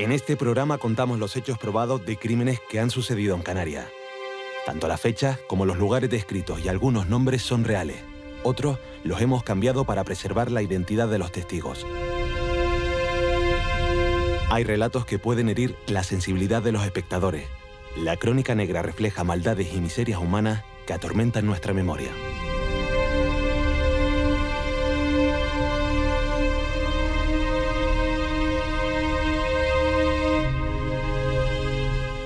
En este programa contamos los hechos probados de crímenes que han sucedido en Canarias. Tanto la fecha como los lugares descritos y algunos nombres son reales. Otros los hemos cambiado para preservar la identidad de los testigos. Hay relatos que pueden herir la sensibilidad de los espectadores. La crónica negra refleja maldades y miserias humanas que atormentan nuestra memoria.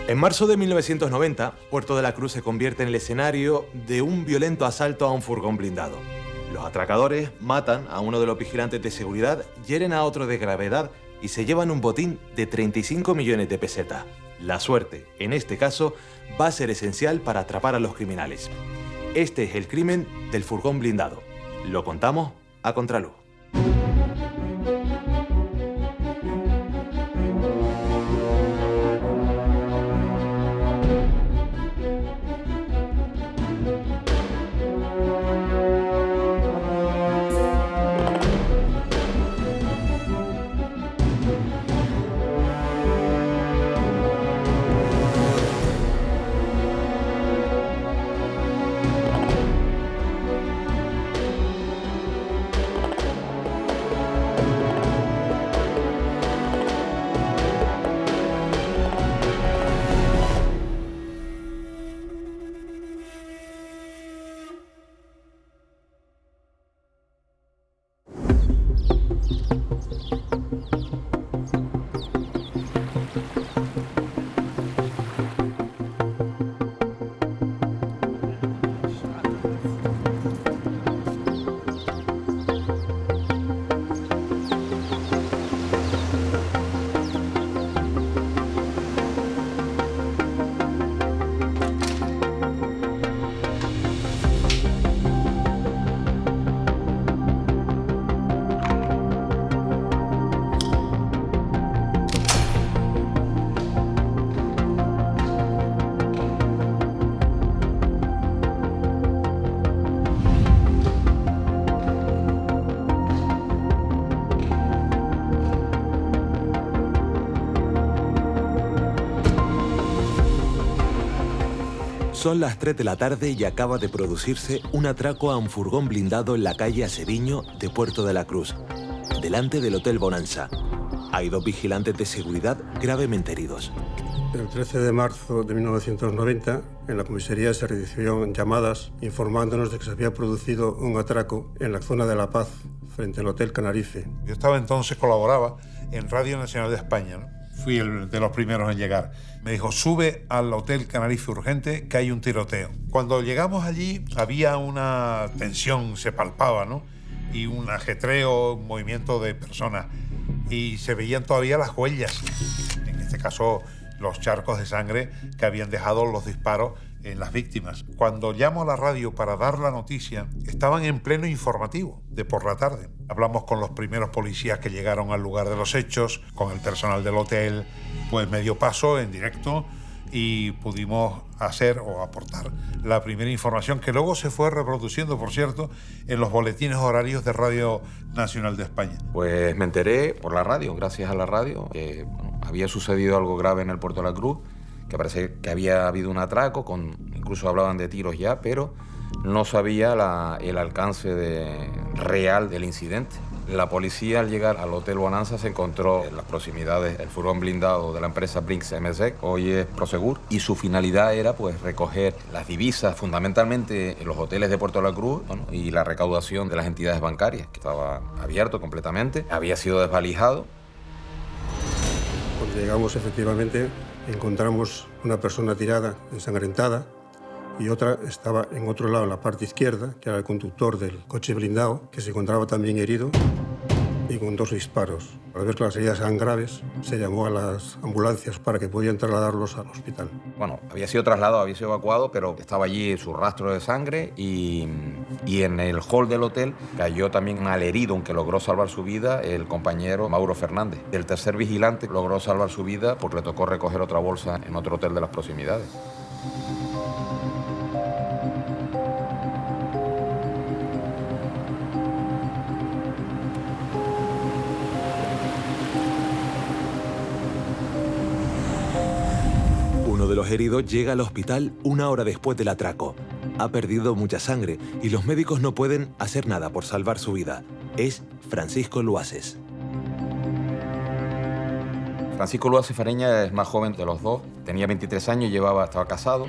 En marzo de 1990, Puerto de la Cruz se convierte en el escenario de un violento asalto a un furgón blindado. Los atracadores matan a uno de los vigilantes de seguridad, hieren a otro de gravedad y se llevan un botín de 35 millones de pesetas. La suerte, en este caso, va a ser esencial para atrapar a los criminales. Este es el crimen del furgón blindado. Lo contamos a contraluz. Son las 3 de la tarde y acaba de producirse un atraco a un furgón blindado en la calle Aceviño de Puerto de la Cruz, delante del Hotel Bonanza. Hay dos vigilantes de seguridad gravemente heridos. El 13 de marzo de 1990, en la comisaría se recibieron llamadas informándonos de que se había producido un atraco en la zona de La Paz, frente al Hotel Canarife. Yo estaba entonces, colaboraba en Radio Nacional de España, ¿no? Fui el de los primeros en llegar. Me dijo, sube al Hotel Canarife urgente, que hay un tiroteo. Cuando llegamos allí había una tensión, se palpaba, ¿no? Y un ajetreo, un movimiento de personas. Y se veían todavía las huellas, en este caso los charcos de sangre que habían dejado los disparos en las víctimas. Cuando llamo a la radio para dar la noticia, estaban en pleno informativo de por la tarde. Hablamos con los primeros policías que llegaron al lugar de los hechos, con el personal del hotel, pues me dio paso en directo y pudimos hacer o aportar la primera información que luego se fue reproduciendo, por cierto, en los boletines horarios de Radio Nacional de España. Pues me enteré por la radio, gracias a la radio, que había sucedido algo grave en el Puerto de la Cruz, que parece que había habido un atraco, incluso hablaban de tiros ya, pero no sabía el alcance real del incidente. La policía, al llegar al Hotel Bonanza, se encontró en las proximidades el furgón blindado de la empresa Brinks MSEC, hoy es Prosegur, y su finalidad era pues recoger las divisas, fundamentalmente en los hoteles de Puerto de la Cruz, ¿no? Y la recaudación de las entidades bancarias, que estaba abierto completamente, había sido desvalijado. Cuando llegamos, efectivamente, encontramos una persona tirada, ensangrentada, y otra estaba en otro lado, en la parte izquierda, que era el conductor del coche blindado, que se encontraba también herido y con 2 disparos. Al ver que las heridas eran graves, se llamó a las ambulancias para que pudieran trasladarlos al hospital. Bueno, había sido trasladado, había sido evacuado, pero estaba allí su rastro de sangre y en el hall del hotel cayó también mal herido, aunque logró salvar su vida, el compañero Mauro Fernández. El tercer vigilante logró salvar su vida porque le tocó recoger otra bolsa en otro hotel de las proximidades. Uno de los heridos llega al hospital 1 hora después del atraco. Ha perdido mucha sangre y los médicos no pueden hacer nada por salvar su vida. Es Francisco Luaces. Francisco Luaces Fareña es más joven de los dos. Tenía 23 años, estaba casado.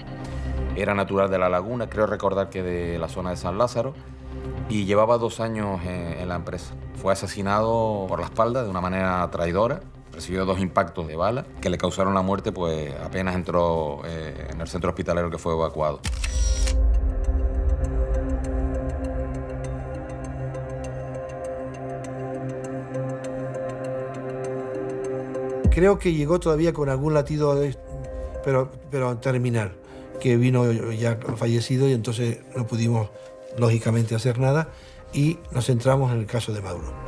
Era natural de La Laguna, creo recordar que de la zona de San Lázaro. Y llevaba 2 años en la empresa. Fue asesinado por la espalda de una manera traidora. Recibió 2 impactos de bala que le causaron la muerte pues apenas entró en el centro hospitalero que fue evacuado. Creo que llegó todavía con algún latido, pero terminal, que vino ya fallecido y entonces no pudimos, lógicamente, hacer nada y nos centramos en el caso de Mauro.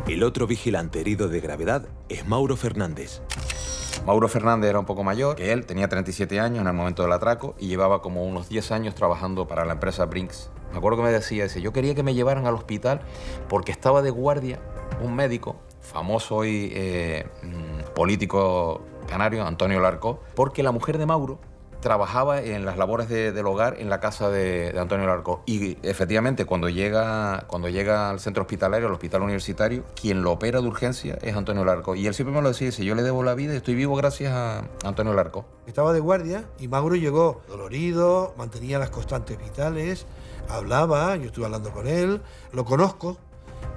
El otro vigilante herido de gravedad es Mauro Fernández. Mauro Fernández era un poco mayor que él, tenía 37 años en el momento del atraco y llevaba como unos 10 años trabajando para la empresa Brinks. Me acuerdo que me decía, yo quería que me llevaran al hospital porque estaba de guardia un médico, famoso y político canario, Antonio Larcó, porque la mujer de Mauro trabajaba en las labores del hogar en la casa de Antonio Larcó. Y efectivamente, cuando llega al centro hospitalario, al hospital universitario, quien lo opera de urgencia es Antonio Larcó. Y él siempre me lo decía, dice, yo le debo la vida y estoy vivo gracias a Antonio Larcó. Estaba de guardia y Mauro llegó dolorido, mantenía las constantes vitales, hablaba, yo estuve hablando con él, lo conozco.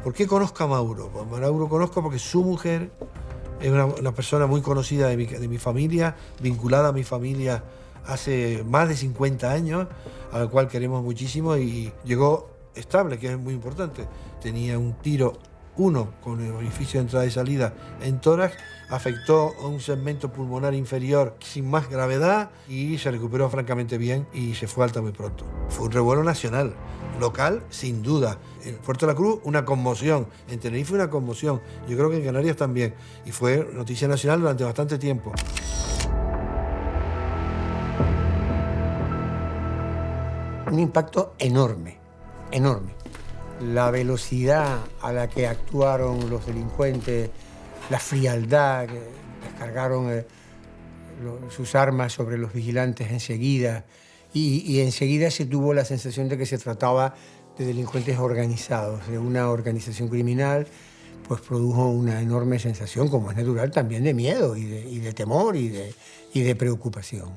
¿Por qué conozco a Mauro? Pues Mauro conozco porque su mujer es una persona muy conocida de mi familia, vinculada a mi familia hace más de 50 años, al cual queremos muchísimo, y llegó estable, que es muy importante. Tenía un tiro, uno con el orificio de entrada y salida en tórax, afectó a un segmento pulmonar inferior sin más gravedad y se recuperó francamente bien y se fue alta muy pronto. Fue un revuelo nacional, local sin duda. En Puerto de la Cruz una conmoción, en Tenerife una conmoción, yo creo que en Canarias también, y fue noticia nacional durante bastante tiempo. Un impacto enorme, enorme. La velocidad a la que actuaron los delincuentes, la frialdad, que descargaron sus armas sobre los vigilantes enseguida, y enseguida se tuvo la sensación de que se trataba de delincuentes organizados, de una organización criminal, pues produjo una enorme sensación, como es natural, también de miedo y de temor y de preocupación.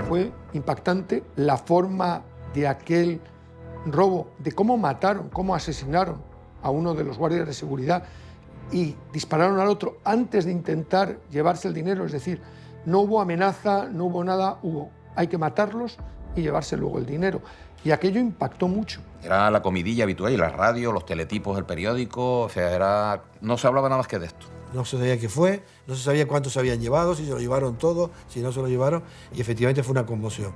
Fue impactante la forma de aquel robo, de cómo mataron, cómo asesinaron a uno de los guardias de seguridad y dispararon al otro antes de intentar llevarse el dinero. Es decir, no hubo amenaza, no hubo nada, hay que matarlos y llevarse luego el dinero. Y aquello impactó mucho. Era la comidilla habitual y la radio, los teletipos, el periódico, o sea, no se hablaba nada más que de esto. No se sabía qué fue, no se sabía cuántos se habían llevado, si se lo llevaron todo, si no se lo llevaron, y efectivamente fue una conmoción.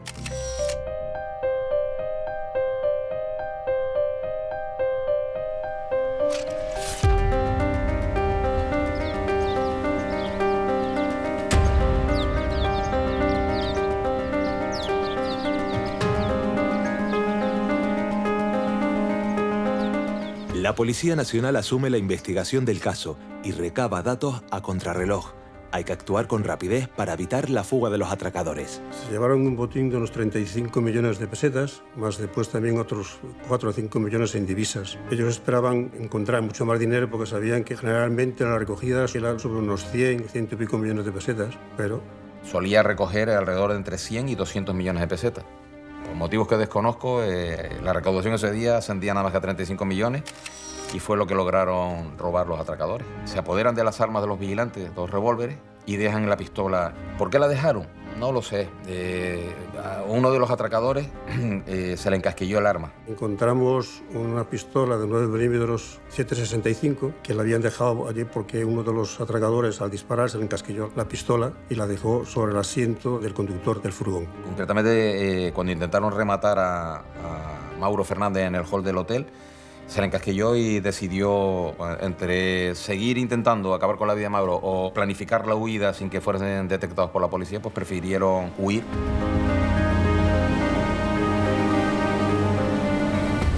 La Policía Nacional asume la investigación del caso y recaba datos a contrarreloj. Hay que actuar con rapidez para evitar la fuga de los atracadores. Se llevaron un botín de unos 35 millones de pesetas, más después también otros 4 o 5 millones en divisas. Ellos esperaban encontrar mucho más dinero porque sabían que generalmente las recogidas eran sobre unos 100 y pico millones de pesetas, pero... Solía recoger alrededor de entre 100 y 200 millones de pesetas. Por motivos que desconozco, la recaudación ese día ascendía nada más que a 35 millones y fue lo que lograron robar los atracadores. Se apoderan de las armas de los vigilantes, 2 revólveres, y dejan la pistola. ¿Por qué la dejaron? No lo sé. A uno de los atracadores se le encasquilló el arma. Encontramos una pistola de 9 milímetros 7,65 que la habían dejado allí porque uno de los atracadores al disparar se le encasquilló la pistola y la dejó sobre el asiento del conductor del furgón. Concretamente, cuando intentaron rematar a Mauro Fernández en el hall del hotel, se le encasquilló y decidió, entre seguir intentando acabar con la vida de Mauro o planificar la huida sin que fuesen detectados por la policía, pues prefirieron huir.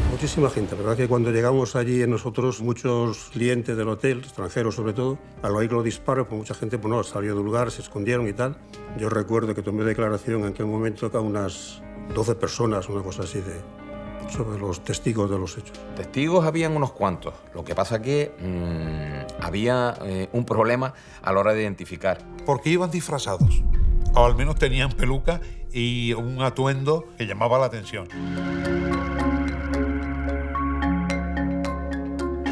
Muchísima gente, ¿verdad? Que cuando llegamos allí nosotros, muchos clientes del hotel, extranjeros sobre todo, al oír los disparos, pues mucha gente pues no, salió del lugar, se escondieron y tal. Yo recuerdo que tomé declaración en aquel momento a unas 12 personas, una cosa así, sobre los testigos de los hechos. Testigos habían unos cuantos. Lo que pasa que había un problema a la hora de identificar. Porque iban disfrazados, o al menos tenían peluca y un atuendo que llamaba la atención.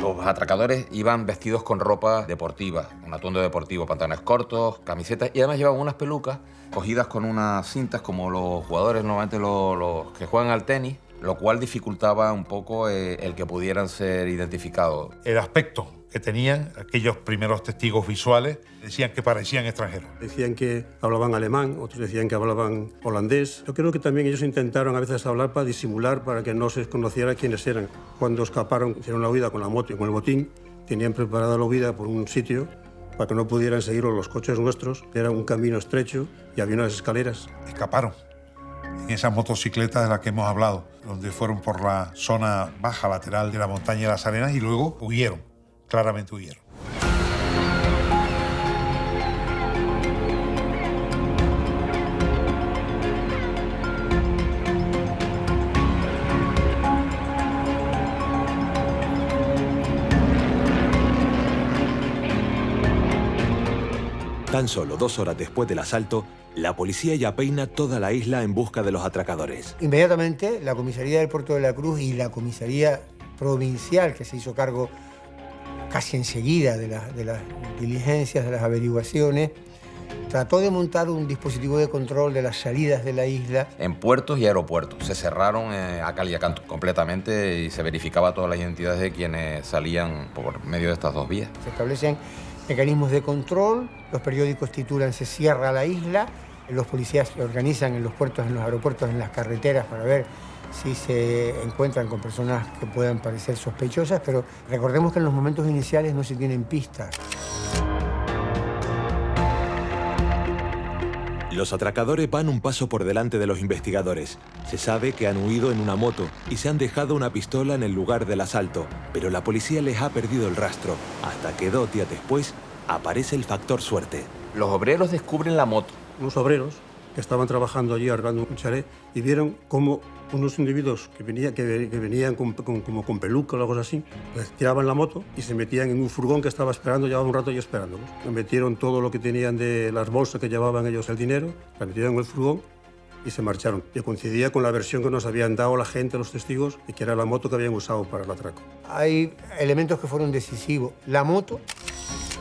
Los atracadores iban vestidos con ropa deportiva, un atuendo deportivo, pantalones cortos, camisetas, y además llevaban unas pelucas cogidas con unas cintas como los jugadores normalmente los que juegan al tenis, lo cual dificultaba un poco el que pudieran ser identificados. El aspecto que tenían aquellos primeros testigos visuales decían que parecían extranjeros. Decían que hablaban alemán, otros decían que hablaban holandés. Yo creo que también ellos intentaron a veces hablar para disimular, para que no se conociera quiénes eran. Cuando escaparon, hicieron la huida con la moto y con el botín, tenían preparada la huida por un sitio para que no pudieran seguirlos los coches nuestros. Era un camino estrecho y había unas escaleras. Escaparon en esas motocicletas de las que hemos hablado, donde fueron por la zona baja lateral de la montaña de las Arenas y luego huyeron, claramente huyeron. Tan solo 2 horas después del asalto, la policía ya peina toda la isla en busca de los atracadores. Inmediatamente, la comisaría del Puerto de la Cruz y la comisaría provincial, que se hizo cargo casi enseguida de las diligencias, de las averiguaciones, trató de montar un dispositivo de control de las salidas de la isla. En puertos y aeropuertos. Se cerraron a cal y a canto completamente y se verificaba todas las identidades de quienes salían por medio de estas dos vías. Se establecen mecanismos de control, los periódicos titulan "Se cierra la isla", los policías se organizan en los puertos, en los aeropuertos, en las carreteras para ver si se encuentran con personas que puedan parecer sospechosas, pero recordemos que en los momentos iniciales no se tienen pistas. Los atracadores van un paso por delante de los investigadores. Se sabe que han huido en una moto y se han dejado una pistola en el lugar del asalto, pero la policía les ha perdido el rastro, hasta que 2 días después aparece el factor suerte. Los obreros descubren la moto. Unos obreros que estaban trabajando allí arreglando un chalet y vieron cómo unos individuos que venían como con peluca o algo así, pues tiraban la moto y se metían en un furgón que estaba esperando, llevaba un rato y esperándolos. Metieron todo lo que tenían de las bolsas que llevaban ellos el dinero, la metieron en el furgón y se marcharon. Y coincidía con la versión que nos habían dado la gente, los testigos, de que era la moto que habían usado para el atraco. Hay elementos que fueron decisivos. La moto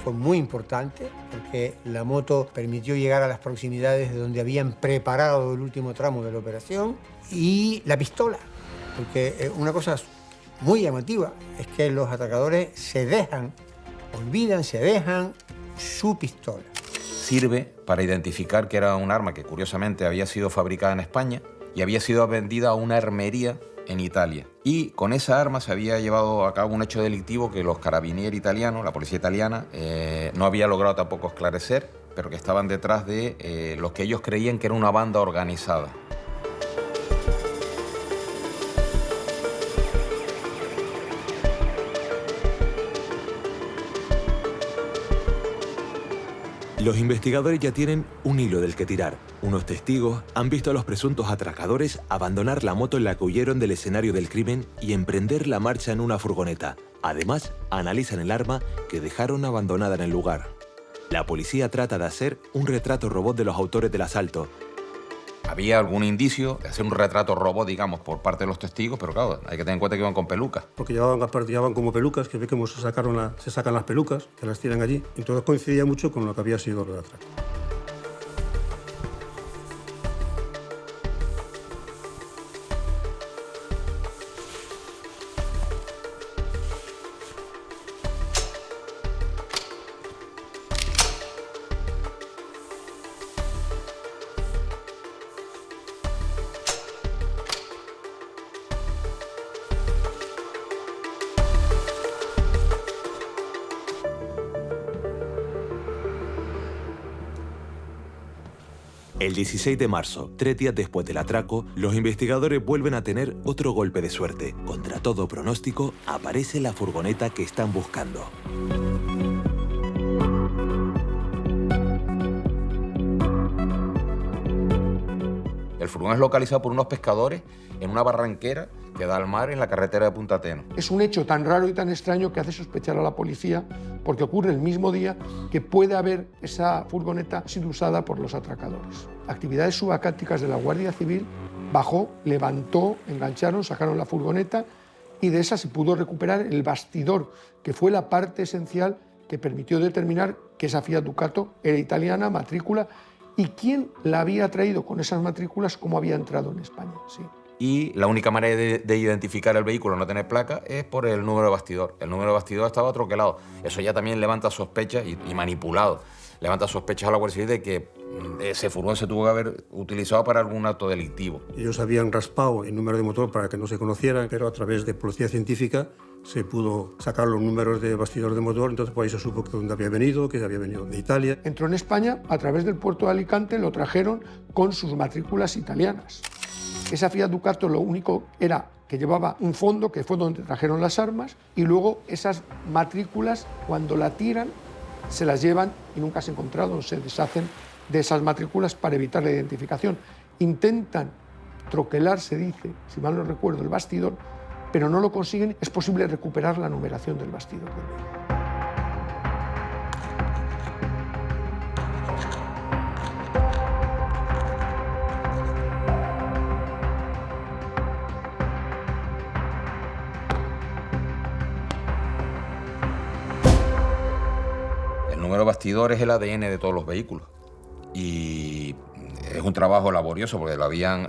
fue muy importante porque la moto permitió llegar a las proximidades de donde habían preparado el último tramo de la operación, y la pistola, porque una cosa muy llamativa es que los atracadores se dejan su pistola. Sirve para identificar que era un arma que curiosamente había sido fabricada en España y había sido vendida a una armería en Italia. Y con esa arma se había llevado a cabo un hecho delictivo que los carabinieri italianos, la policía italiana, no había logrado tampoco esclarecer, pero que estaban detrás de los que ellos creían que era una banda organizada. Los investigadores ya tienen un hilo del que tirar. Unos testigos han visto a los presuntos atracadores abandonar la moto en la que huyeron del escenario del crimen y emprender la marcha en una furgoneta. Además, analizan el arma que dejaron abandonada en el lugar. La policía trata de hacer un retrato robot de los autores del asalto. Había algún indicio de hacer un retrato robot, digamos, por parte de los testigos, pero claro, hay que tener en cuenta que iban con pelucas. Porque llevaban como pelucas, que ve cómo se sacan las pelucas, que las tiran allí. Entonces coincidía mucho con lo que había sido el atraco. El 16 de marzo, 3 días después del atraco, los investigadores vuelven a tener otro golpe de suerte. Contra todo pronóstico, aparece la furgoneta que están buscando. El furgón es localizado por unos pescadores en una barranquera que da al mar en la carretera de Punta Teno. Es un hecho tan raro y tan extraño que hace sospechar a la policía porque ocurre el mismo día que puede haber esa furgoneta sido usada por los atracadores. Actividades subacáticas de la Guardia Civil bajó, levantó, engancharon, sacaron la furgoneta y de esa se pudo recuperar el bastidor, que fue la parte esencial que permitió determinar que esa Fiat Ducato era italiana, matrícula, y quién la había traído con esas matrículas, cómo había entrado en España. Sí. Y la única manera de identificar el vehículo, no tener placa, es por el número de bastidor. El número de bastidor estaba troquelado. Eso ya también levanta sospechas y manipulado. Levanta sospechas a la Guardia Civil de que ese furgón se tuvo que haber utilizado para algún acto delictivo. Ellos habían raspado el número de motor para que no se conocieran, pero a través de policía científica se pudo sacar los números de bastidor de motor, entonces por ahí se supo de dónde había venido, que había venido de Italia. Entró en España a través del puerto de Alicante, lo trajeron con sus matrículas italianas. Esa Fiat Ducato lo único era que llevaba un fondo, que fue donde trajeron las armas, y luego esas matrículas, cuando la tiran, se las llevan y nunca se encontraron, se deshacen de esas matrículas para evitar la identificación. Intentan troquelar, se dice, si mal no recuerdo, el bastidor, pero no lo consiguen. Es posible recuperar la numeración del bastidor del vehículo. El número de bastidor es el ADN de todos los vehículos. Y es un trabajo laborioso porque lo habían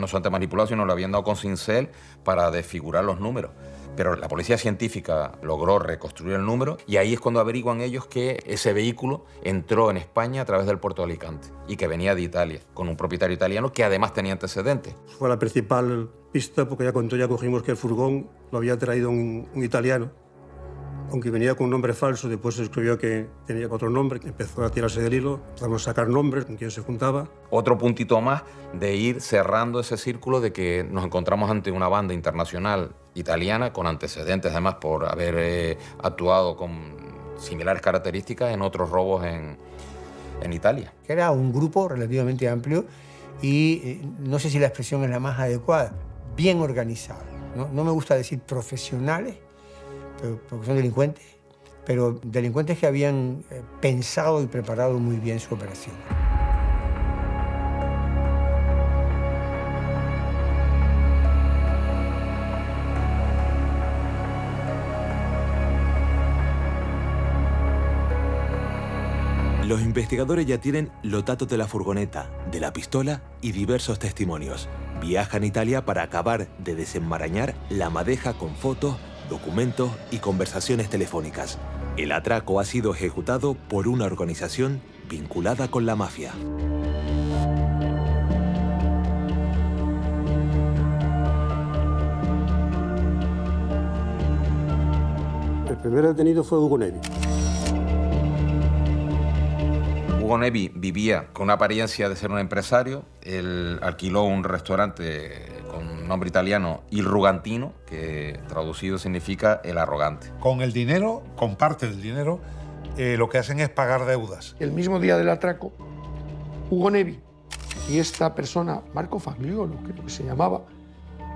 no solamente manipulado, sino lo habían dado con cincel para desfigurar los números. Pero la policía científica logró reconstruir el número y ahí es cuando averiguan ellos que ese vehículo entró en España a través del puerto de Alicante y que venía de Italia, con un propietario italiano que además tenía antecedentes. Fue la principal pista porque ya cogimos que el furgón lo había traído un italiano, aunque venía con un nombre falso. Después se escribió que tenía otro nombre, que empezó a tirarse del hilo, empezamos a sacar nombres con quién se juntaba. Otro puntito más de ir cerrando ese círculo de que nos encontramos ante una banda internacional italiana con antecedentes además por haber actuado con similares características en otros robos en Italia. Era un grupo relativamente amplio y no sé si la expresión es la más adecuada, bien organizado. No me gusta decir profesionales, porque son delincuentes, pero delincuentes que habían pensado y preparado muy bien su operación. Los investigadores ya tienen los datos de la furgoneta, de la pistola y diversos testimonios. Viajan a Italia para acabar de desenmarañar la madeja con fotos, documentos y conversaciones telefónicas. El atraco ha sido ejecutado por una organización vinculada con la mafia. El primer detenido fue Hugo Nevi. Hugo Nevi vivía con una apariencia de ser un empresario. Él alquiló un restaurante con nombre italiano, Il Rugantino, que traducido significa el arrogante. Con el dinero, con parte del dinero, lo que hacen es pagar deudas. El mismo día del atraco, Hugo Nevi y esta persona, Marco Fagliolo, creo que se llamaba,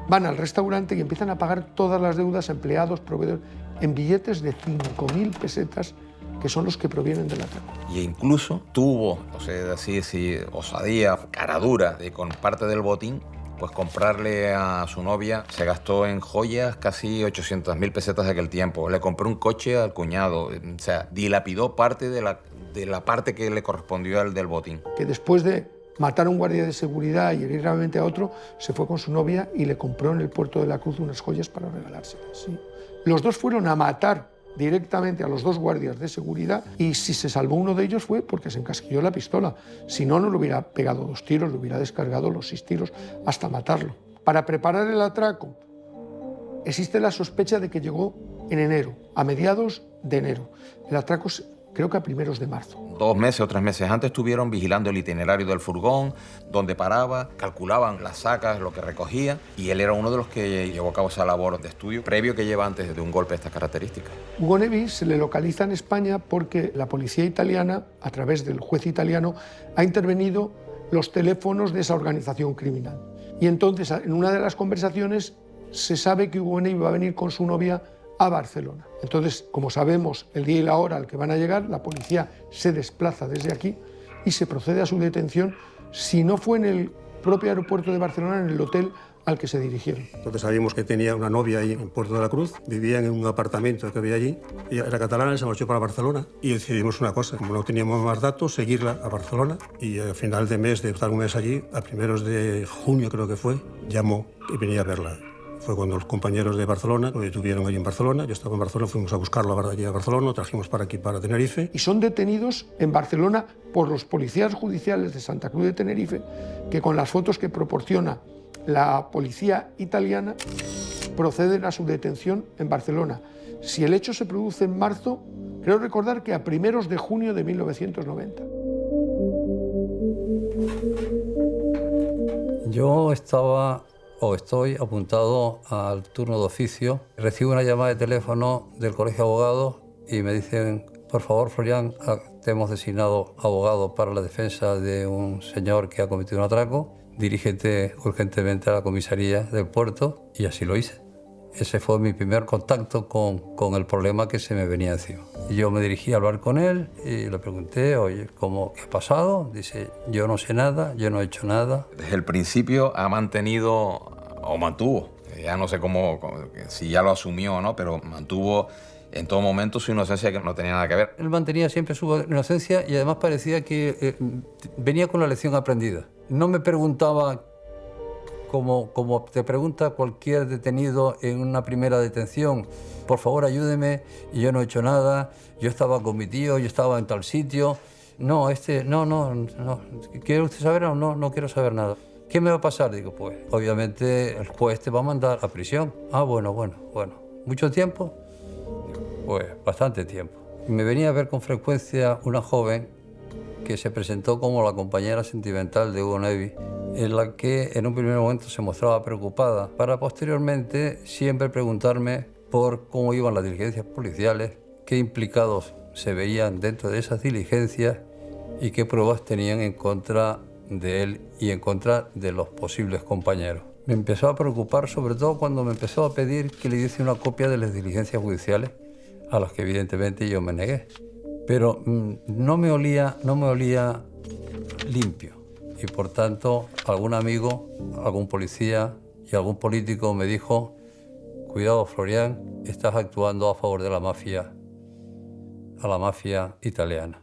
van al restaurante y empiezan a pagar todas las deudas, empleados, proveedores, en billetes de 5.000 pesetas, que son los que provienen del atraco. Y incluso tuvo, o sea, así, osadía, cara dura, de con parte del botín, pues comprarle a su novia, se gastó en joyas casi 800.000 pesetas de aquel tiempo. Le compró un coche al cuñado, o sea, dilapidó parte de la parte que le correspondió al del botín. Que después de matar a un guardia de seguridad y herir gravemente a otro, se fue con su novia y le compró en el puerto de la Cruz unas joyas para regalárselas. ¿Sí? Los dos fueron a matar directamente a los dos guardias de seguridad y si se salvó uno de ellos fue porque se encasquilló la pistola. Si no, no le hubiera pegado 2 tiros, le hubiera descargado los 6 tiros hasta matarlo. Para preparar el atraco existe la sospecha de que llegó en enero, a mediados de enero. El atraco creo que a primeros de marzo. 2 meses o 3 meses antes estuvieron vigilando el itinerario del furgón, dónde paraba, calculaban las sacas, lo que recogía, y él era uno de los que llevó a cabo esa labor de estudio previo que lleva antes de un golpe de estas características. Hugo Nevi se le localiza en España porque la policía italiana, a través del juez italiano, ha intervenido los teléfonos de esa organización criminal. Y entonces, en una de las conversaciones, se sabe que Hugo Nevi va a venir con su novia a Barcelona. Entonces, como sabemos el día y la hora al que van a llegar, la policía se desplaza desde aquí y se procede a su detención, si no fue en el propio aeropuerto de Barcelona, en el hotel al que se dirigieron. Entonces sabíamos que tenía una novia ahí en Puerto de la Cruz, vivían en un apartamento que había allí, ella era catalana, se marchó para Barcelona y decidimos una cosa, como no teníamos más datos, seguirla a Barcelona y al final de mes, de estar un mes allí, a primeros de junio creo que fue, llamó y venía a verla. Fue cuando los compañeros de Barcelona lo detuvieron allí en Barcelona. Yo estaba en Barcelona, fuimos a buscarlo allí a Barcelona, lo trajimos para aquí, para Tenerife. Y son detenidos en Barcelona por los policías judiciales de Santa Cruz de Tenerife, que con las fotos que proporciona la policía italiana proceden a su detención en Barcelona. Si el hecho se produce en marzo, creo recordar que a primeros de junio de 1990. Yo estoy apuntado al turno de oficio. Recibo una llamada de teléfono del Colegio de Abogados y me dicen: por favor, Florian, te hemos designado abogado para la defensa de un señor que ha cometido un atraco. Dirígete urgentemente a la comisaría del puerto, y así lo hice. Ese fue mi primer contacto con el problema que se me venía encima. Y yo me dirigí a hablar con él y le pregunté: oye, ¿qué ha pasado? Dice: yo no sé nada, yo no he hecho nada. Desde el principio ha mantenido, o mantuvo, ya no sé si ya lo asumió o no, pero mantuvo en todo momento su inocencia, que no tenía nada que ver. Él mantenía siempre su inocencia y además parecía que venía con la lección aprendida. No me preguntaba como te pregunta cualquier detenido en una primera detención: por favor, ayúdeme, y yo no he hecho nada, yo estaba con mi tío, yo estaba en tal sitio. No, no. ¿Quiere usted saber? No quiero saber nada. ¿Qué me va a pasar? Digo, pues, obviamente el juez te va a mandar a prisión. Ah, bueno. ¿Mucho tiempo? Pues, bastante tiempo. Me venía a ver con frecuencia una joven que se presentó como la compañera sentimental de Hugo Nevi, en la que en un primer momento se mostraba preocupada, para posteriormente siempre preguntarme por cómo iban las diligencias policiales, qué implicados se veían dentro de esas diligencias y qué pruebas tenían en contra de él y en contra de los posibles compañeros. Me empezó a preocupar sobre todo cuando me empezó a pedir que le diese una copia de las diligencias judiciales, a las que evidentemente yo me negué. Pero no me olía limpio, y por tanto algún amigo, algún policía y algún político me dijo: cuidado, Florian, estás actuando a favor de la mafia italiana.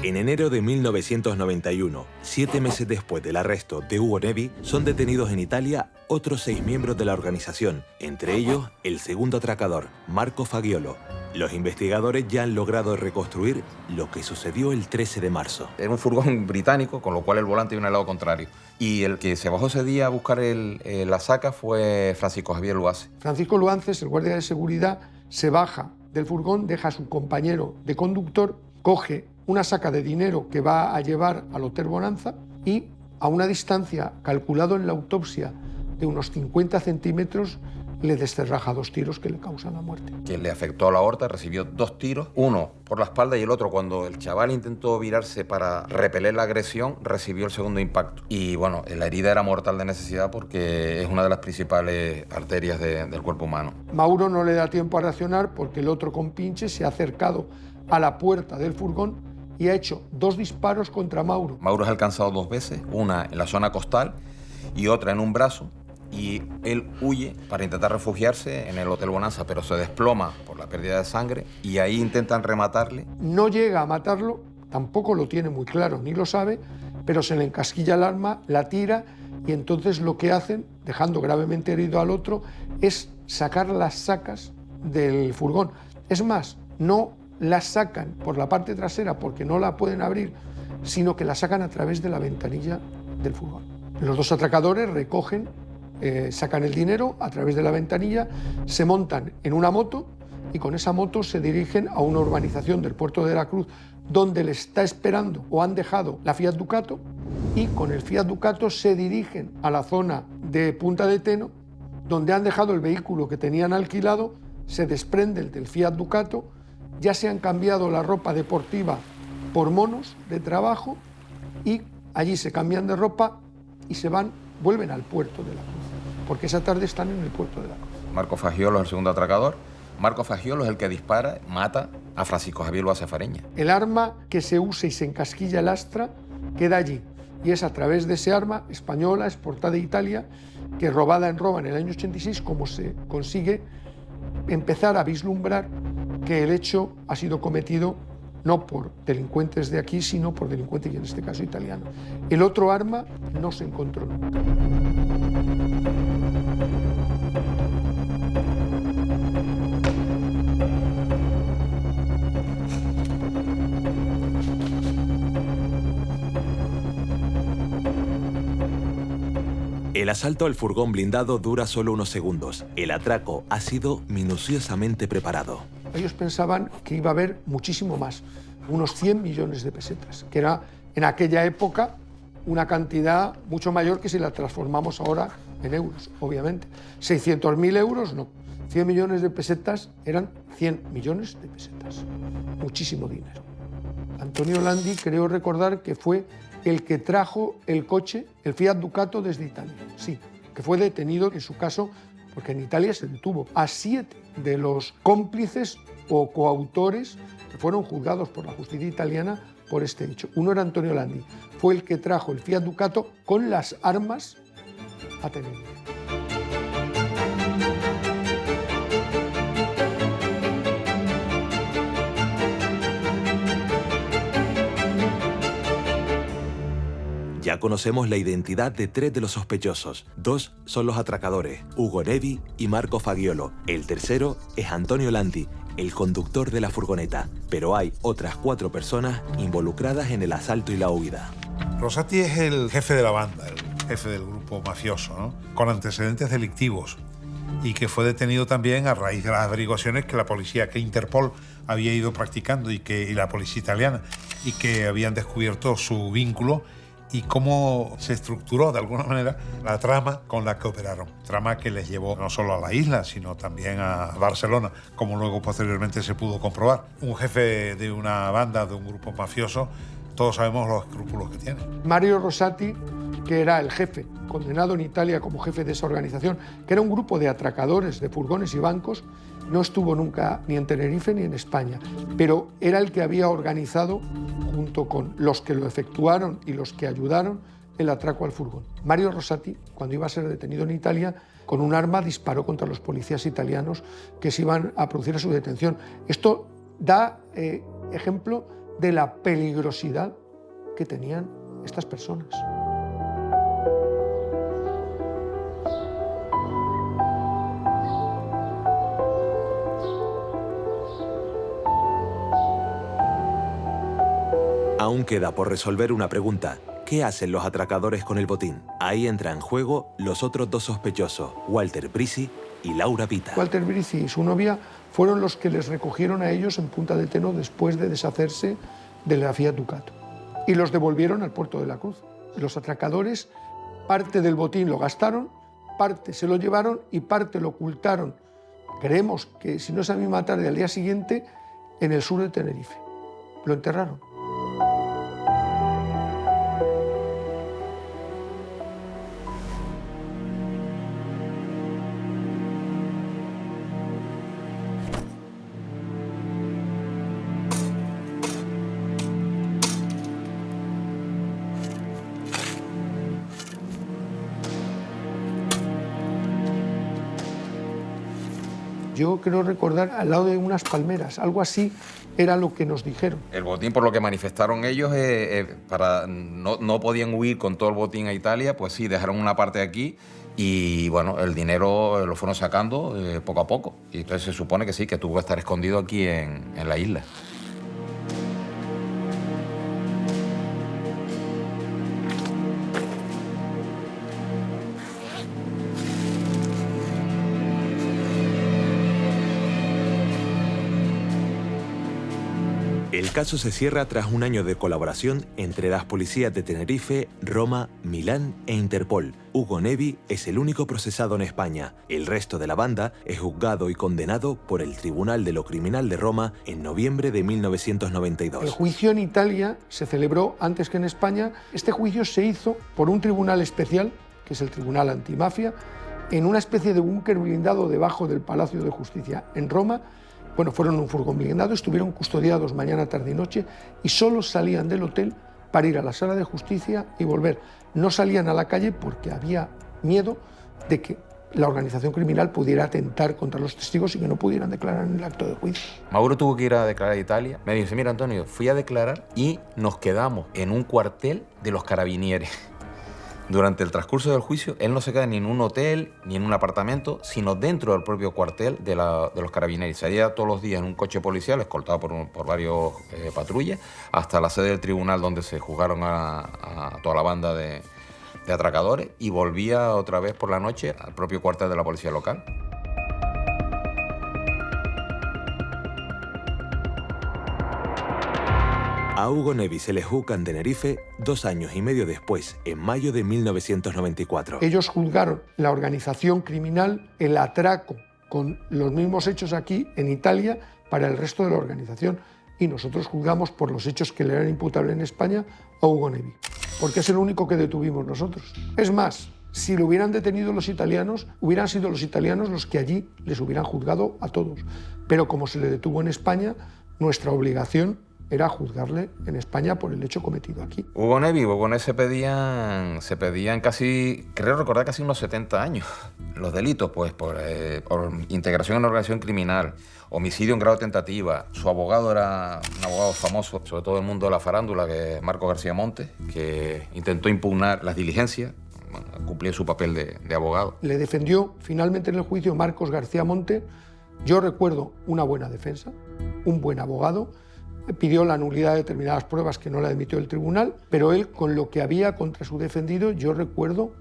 En enero de 1991, 7 meses después del arresto de Hugo Nevi, son detenidos en Italia otros 6 miembros de la organización, entre ellos el segundo atracador, Marco Fagiolo. Los investigadores ya han logrado reconstruir lo que sucedió el 13 de marzo. Era un furgón británico, con lo cual el volante iba en el lado contrario. Y el que se bajó ese día a buscar la saca fue Francisco Javier Luace. Francisco Luances, el guardia de seguridad, se baja del furgón, deja a su compañero de conductor, coge una saca de dinero que va a llevar al Hotel Bonanza y, a una distancia calculado en la autopsia de unos 50 centímetros, le descerraja 2 tiros que le causan la muerte. Que le afectó a la aorta, recibió 2 tiros, uno por la espalda y el otro, cuando el chaval intentó virarse para repeler la agresión, recibió el segundo impacto. Y bueno, la herida era mortal de necesidad porque es una de las principales arterias del cuerpo humano. Mauro no le da tiempo a reaccionar porque el otro compinche se ha acercado a la puerta del furgón y ha hecho 2 disparos contra Mauro. Mauro es alcanzado 2 veces, una en la zona costal y otra en un brazo, y él huye para intentar refugiarse en el Hotel Bonanza, pero se desploma por la pérdida de sangre y ahí intentan rematarle. No llega a matarlo, tampoco lo tiene muy claro ni lo sabe, pero se le encasquilla el arma, la tira, y entonces lo que hacen, dejando gravemente herido al otro, es sacar las sacas del furgón. Es más, no las sacan por la parte trasera porque no la pueden abrir, sino que la sacan a través de la ventanilla del furgón. Los dos atracadores recogen, sacan el dinero a través de la ventanilla, se montan en una moto y con esa moto se dirigen a una urbanización del puerto de la Cruz donde les está esperando o han dejado la Fiat Ducato, y con el Fiat Ducato se dirigen a la zona de Punta de Teno donde han dejado el vehículo que tenían alquilado, se desprenden del Fiat Ducato, ya se han cambiado la ropa deportiva por monos de trabajo y allí se cambian de ropa y se van, vuelven al puerto de la Cruz, porque esa tarde están en el puerto de la Cruz. Marco Fagiolo es el segundo atracador. Marco Fagiolo es el que dispara, mata a Francisco Javier Loasa Fareña. El arma que se usa y se encasquilla el astra queda allí, y es a través de ese arma española, exportada de Italia, que robada en Roma en el año 86, como se consigue empezar a vislumbrar que el hecho ha sido cometido no por delincuentes de aquí, sino por delincuentes, y en este caso italianos. El otro arma no se encontró nunca. El asalto al furgón blindado dura solo unos segundos. El atraco ha sido minuciosamente preparado. Ellos pensaban que iba a haber muchísimo más, unos 100 millones de pesetas, que era en aquella época una cantidad mucho mayor que si la transformamos ahora en euros, obviamente. 600.000 euros, no. 100 millones de pesetas eran 100 millones de pesetas. Muchísimo dinero. Antonio Landi, creo recordar que fue el que trajo el coche, el Fiat Ducato, desde Italia. Sí, que fue detenido en su caso, porque en Italia se detuvo a 7 de los cómplices o coautores que fueron juzgados por la justicia italiana por este hecho. Uno era Antonio Landi, fue el que trajo el Fiat Ducato con las armas a Tenerife. Ya conocemos la identidad de 3 de los sospechosos. 2 son los atracadores, Ugo Nevi y Marco Fagiolo. El tercero es Antonio Landi, el conductor de la furgoneta. Pero hay otras 4 personas involucradas en el asalto y la huida. Rosati es el jefe de la banda, el jefe del grupo mafioso, ¿no? Con antecedentes delictivos, y que fue detenido también a raíz de las averiguaciones que la policía, que Interpol había ido practicando y la policía italiana, y que habían descubierto su vínculo y cómo se estructuró de alguna manera la trama con la que operaron. Trama que les llevó no solo a la isla, sino también a Barcelona, como luego posteriormente se pudo comprobar. Un jefe de una banda, de un grupo mafioso, todos sabemos los escrúpulos que tiene. Mario Rosati, que era el jefe, condenado en Italia como jefe de esa organización, que era un grupo de atracadores de furgones y bancos, no estuvo nunca ni en Tenerife ni en España, pero era el que había organizado, junto con los que lo efectuaron y los que ayudaron, el atraco al furgón. Mario Rosati, cuando iba a ser detenido en Italia, con un arma disparó contra los policías italianos que se iban a producir a su detención. Esto da ejemplo de la peligrosidad que tenían estas personas. Aún queda por resolver una pregunta. ¿Qué hacen los atracadores con el botín? Ahí entra en juego los otros 2 sospechosos, Walter Brisi y Laura Pita. Walter Brisi y su novia fueron los que les recogieron a ellos en Punta de Teno después de deshacerse de la Fiat Ducato y los devolvieron al puerto de la Cruz. Los atracadores parte del botín lo gastaron, parte se lo llevaron y parte lo ocultaron. Creemos que si no esa misma tarde, al día siguiente, en el sur de Tenerife. Lo enterraron. Yo creo recordar al lado de unas palmeras, algo así era lo que nos dijeron. El botín, por lo que manifestaron ellos, no podían huir con todo el botín a Italia, pues sí, dejaron una parte aquí y bueno, el dinero lo fueron sacando poco a poco. Y entonces se supone que sí, que tuvo que estar escondido aquí en la isla. caso se cierra tras un año de colaboración entre las policías de Tenerife, Roma, Milán e Interpol. Hugo Nevi es el único procesado en España. El resto de la banda es juzgado y condenado por el Tribunal de lo Criminal de Roma en noviembre de 1992. El juicio en Italia se celebró antes que en España. Este juicio se hizo por un tribunal especial, que es el Tribunal Antimafia, en una especie de búnker blindado debajo del Palacio de Justicia en Roma. Bueno, fueron en un furgón blindado, estuvieron custodiados mañana, tarde y noche y solo salían del hotel para ir a la sala de justicia y volver. No salían a la calle porque había miedo de que la organización criminal pudiera atentar contra los testigos y que no pudieran declarar en el acto de juicio. Mauro tuvo que ir a declarar a Italia. Me dice, mira Antonio, fui a declarar y nos quedamos en un cuartel de los carabinieri. Durante el transcurso del juicio, él no se queda ni en un hotel, ni en un apartamento, sino dentro del propio cuartel de los carabineros. Salía todos los días en un coche policial, escoltado por varios patrullas, hasta la sede del tribunal donde se juzgaron a toda la banda de atracadores, y volvía otra vez por la noche al propio cuartel de la policía local. A Hugo Nevi se le juzga en Tenerife 2 años y medio después, en mayo de 1994. Ellos juzgaron la organización criminal, el atraco, con los mismos hechos aquí en Italia para el resto de la organización. Y nosotros juzgamos por los hechos que le eran imputables en España a Hugo Nevi, porque es el único que detuvimos nosotros. Es más, si lo hubieran detenido los italianos, hubieran sido los italianos los que allí les hubieran juzgado a todos. Pero como se le detuvo en España, nuestra obligación era juzgarle en España por el hecho cometido aquí. Hugo Nevi y Hugo Nevi se pedían casi, creo recordar, casi unos 70 años. Los delitos, pues, por integración en una organización criminal, homicidio en grado de tentativa. Su abogado era un abogado famoso, sobre todo en el mundo de la farándula, que es Marcos García Montes, que intentó impugnar las diligencias, bueno, cumplía su papel de abogado. Le defendió finalmente en el juicio Marcos García Montes. Yo recuerdo una buena defensa, un buen abogado. Pidió la nulidad de determinadas pruebas que no la admitió el tribunal, pero él, con lo que había contra su defendido, yo recuerdo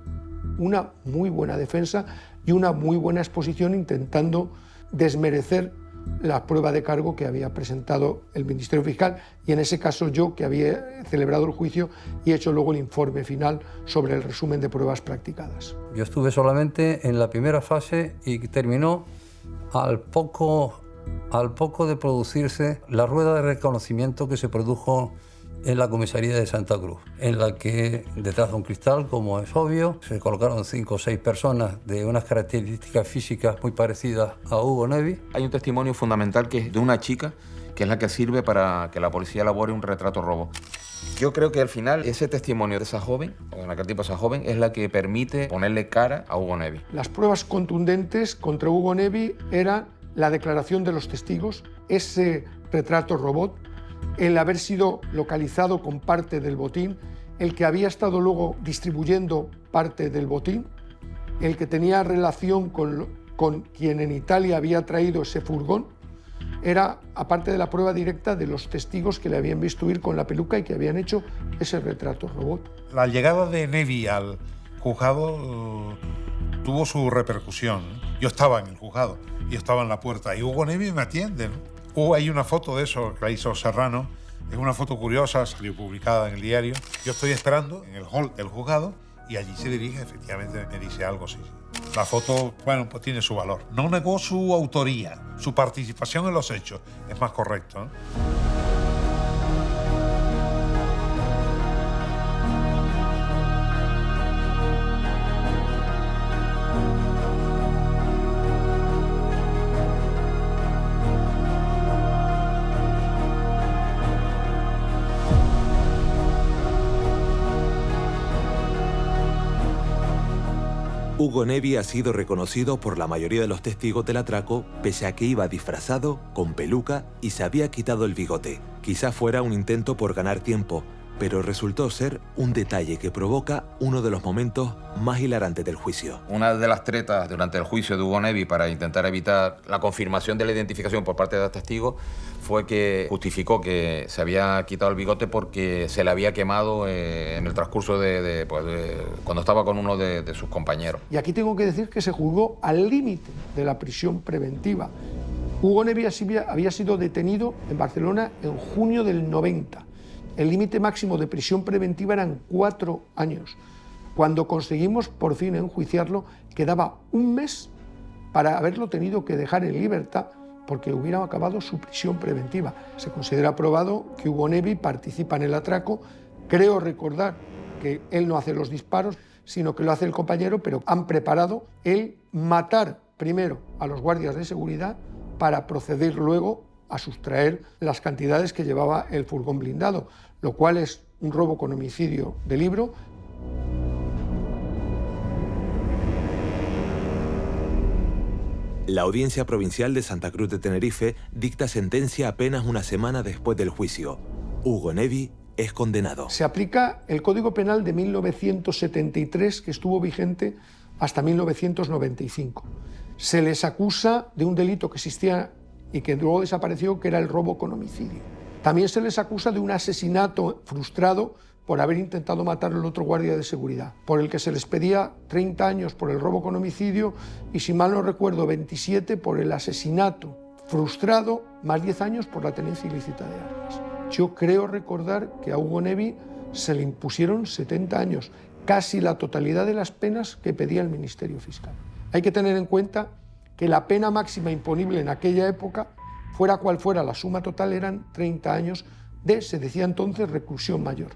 una muy buena defensa y una muy buena exposición intentando desmerecer la prueba de cargo que había presentado el Ministerio Fiscal, y en ese caso yo, que había celebrado el juicio y hecho luego el informe final sobre el resumen de pruebas practicadas. Yo estuve solamente en la primera fase y terminó al poco de producirse la rueda de reconocimiento que se produjo en la comisaría de Santa Cruz, en la que detrás de un cristal, como es obvio, se colocaron 5 o 6 personas de unas características físicas muy parecidas a Hugo Nevi. Hay un testimonio fundamental que es de una chica, que es la que sirve para que la policía elabore un retrato robot. Yo creo que al final ese testimonio de esa joven, o en aquel tiempo esa joven, es la que permite ponerle cara a Hugo Nevi. Las pruebas contundentes contra Hugo Nevi eran la declaración de los testigos, ese retrato robot, el haber sido localizado con parte del botín, el que había estado luego distribuyendo parte del botín, el que tenía relación con quien en Italia había traído ese furgón. Era, aparte de la prueba directa de los testigos que le habían visto ir con la peluca y que habían hecho ese retrato robot. La llegada de Nevi al juzgado tuvo su repercusión. Yo estaba en el juzgado y estaba en la puerta y Hugo Nevi me atiende, ¿no? Hay una foto de eso que la hizo Serrano, es una foto curiosa, salió publicada en el diario. Yo estoy esperando en el hall del juzgado y allí se dirige, efectivamente me dice algo, sí. La foto, bueno, pues tiene su valor. No negó su autoría, su participación en los hechos, es más correcto, ¿no? Hugo Nevi ha sido reconocido por la mayoría de los testigos del atraco, pese a que iba disfrazado, con peluca y se había quitado el bigote. Quizá fuera un intento por ganar tiempo, pero resultó ser un detalle que provoca uno de los momentos más hilarantes del juicio. Una de las tretas durante el juicio de Hugo Nevi para intentar evitar la confirmación de la identificación por parte de los testigos fue que justificó que se había quitado el bigote porque se le había quemado en el transcurso cuando estaba con uno de sus compañeros. Y aquí tengo que decir que se juzgó al límite de la prisión preventiva. Hugo Nevi había sido detenido en Barcelona en junio del 90. El límite máximo de prisión preventiva eran 4 años. Cuando conseguimos por fin enjuiciarlo, quedaba un mes para haberlo tenido que dejar en libertad porque hubiera acabado su prisión preventiva. Se considera probado que Hugo Nevi participa en el atraco. Creo recordar que él no hace los disparos, sino que lo hace el compañero, pero han preparado el matar primero a los guardias de seguridad para proceder luego a sustraer las cantidades que llevaba el furgón blindado, lo cual es un robo con homicidio de libro. La Audiencia Provincial de Santa Cruz de Tenerife dicta sentencia apenas una semana después del juicio. Hugo Nevi es condenado. Se aplica el Código Penal de 1973, que estuvo vigente hasta 1995. Se les acusa de un delito que existía y que luego desapareció, que era el robo con homicidio. También se les acusa de un asesinato frustrado por haber intentado matar al otro guardia de seguridad, por el que se les pedía 30 años por el robo con homicidio y, si mal no recuerdo, 27 por el asesinato frustrado, más 10 años por la tenencia ilícita de armas. Yo creo recordar que a Hugo Nevi se le impusieron 70 años, casi la totalidad de las penas que pedía el Ministerio Fiscal. Hay que tener en cuenta que la pena máxima imponible en aquella época, fuera cual fuera la suma total, eran 30 años de, se decía entonces, reclusión mayor.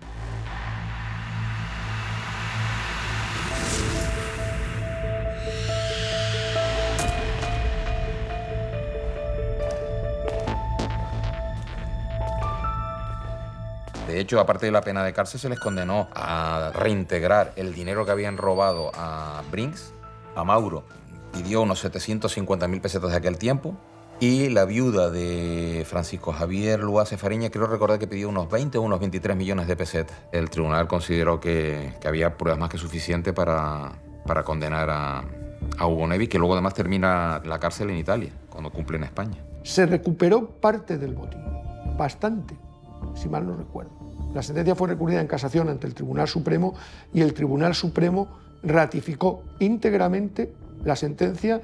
De hecho, aparte de la pena de cárcel, se les condenó a reintegrar el dinero que habían robado a Brinks. A Mauro pidió unos 750.000 pesetas de aquel tiempo. Y la viuda de Francisco Javier Luase Fariña, creo recordar que pidió unos 20 o unos 23 millones de pesetas. El tribunal consideró que había pruebas más que suficientes para condenar a Hugo Nevi, que luego además termina la cárcel en Italia, cuando cumple en España. Se recuperó parte del botín, bastante, si mal no recuerdo. La sentencia fue recurrida en casación ante el Tribunal Supremo y el Tribunal Supremo ratificó íntegramente la sentencia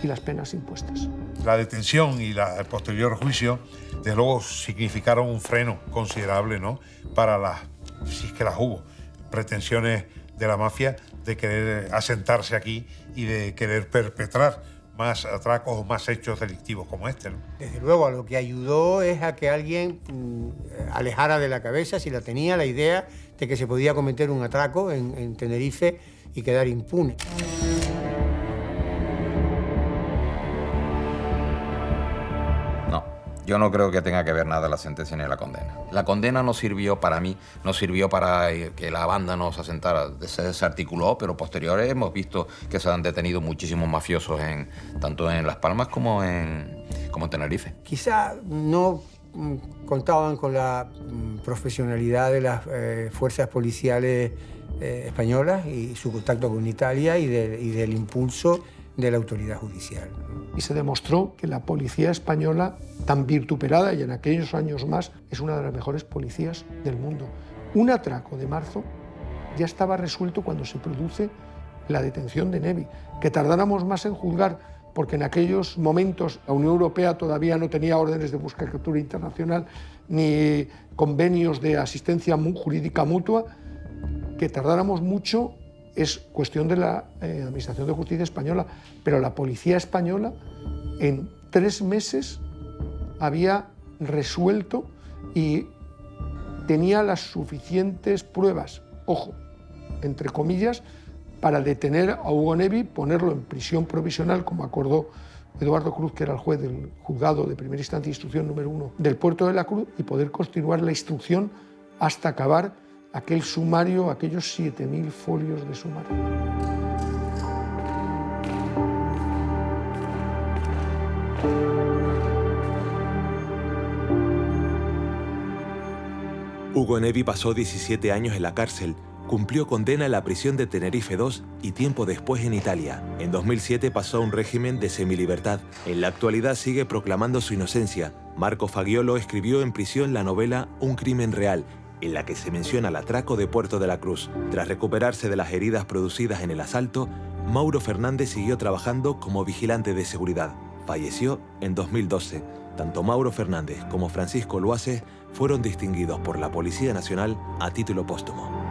y las penas impuestas. La detención y el posterior juicio, desde luego, significaron un freno considerable, ¿no?, para las, si es que las hubo, pretensiones de la mafia de querer asentarse aquí y de querer perpetrar más atracos o más hechos delictivos como este, ¿no? Desde luego, a lo que ayudó es a que alguien alejara de la cabeza, si la tenía, la idea de que se podía cometer un atraco en Tenerife y quedar impune. Yo no creo que tenga que ver nada la sentencia ni la condena. La condena no sirvió para mí, no sirvió para que la banda no se asentara, se desarticuló, pero posteriores hemos visto que se han detenido muchísimos mafiosos tanto en Las Palmas como en Tenerife. Quizá no contaban con la profesionalidad de las fuerzas policiales españolas y su contacto con Italia y del impulso de la autoridad judicial. Y se demostró que la policía española, tan vituperada y en aquellos años más, es una de las mejores policías del mundo. Un atraco de marzo ya estaba resuelto cuando se produce la detención de Nevi. Que tardáramos más en juzgar, porque en aquellos momentos la Unión Europea todavía no tenía órdenes de busca y captura internacional ni convenios de asistencia jurídica mutua, que tardáramos mucho es cuestión de la Administración de Justicia española, pero la policía española en 3 meses había resuelto y tenía las suficientes pruebas, ojo, entre comillas, para detener a Hugo Nevi, ponerlo en prisión provisional, como acordó Eduardo Cruz, que era el juez del juzgado de primera instancia e instrucción número 1 del Puerto de la Cruz, y poder continuar la instrucción hasta acabar aquel sumario, aquellos 7.000 folios de sumario. Hugo Nevi pasó 17 años en la cárcel, cumplió condena en la prisión de Tenerife II y tiempo después en Italia. En 2007 pasó a un régimen de semilibertad. En la actualidad sigue proclamando su inocencia. Marco Fagiolo escribió en prisión la novela Un crimen real, en la que se menciona el atraco de Puerto de la Cruz. Tras recuperarse de las heridas producidas en el asalto, Mauro Fernández siguió trabajando como vigilante de seguridad. falleció en 2012. Tanto Mauro Fernández como Francisco Luaces fueron distinguidos por la Policía Nacional a título póstumo.